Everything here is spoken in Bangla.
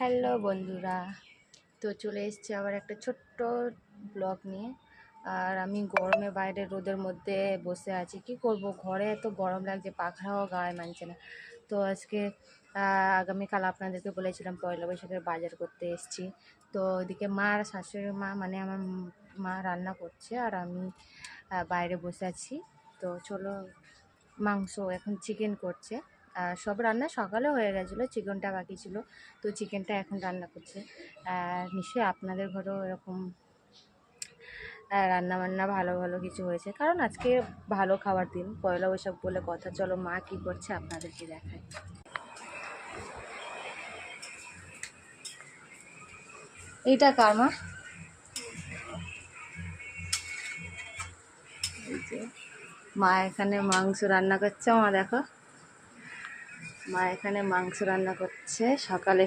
হ্যালো বন্ধুরা, তো চলে এসেছি আবার একটা ছোট্ট ব্লগ নিয়ে। আর আমি গরমে বাইরে রোদের মধ্যে বসে আছি, কি করব, ঘরে এত গরম লাগছে, পাখাও গায়ে মানছে না। তো আজকে আগামীকাল আপনাদেরকে বলেছিলাম পয়লা বৈশাখের বাজার করতে এসেছি। তো ওইদিকে মা আর শাশুড়ি মা মানে আমার মা রান্না করছে আর আমি বাইরে বসে আছি। তো চলো, মাংস এখন চিকেন করছে। আর সব রান্না সকালে হয়ে গেছিলো, চিকেনটা বাকি ছিল, তো চিকেনটা এখন রান্না করছে। নিশ্চয়ই আপনাদের ঘরেও এরকম রান্না বান্না ভালো ভালো কিছু হয়েছে, কারণ আজকে ভালো খাবার দিন, পয়লা বৈশাখ বলে কথা। চলো মা কি করছে আপনাদেরকে দেখায়। এইটা কার মা? এই যে মা এখানে মাংস রান্না করছে, মা দেখো, মা এখানে মাংস রান্না করছে। সকালে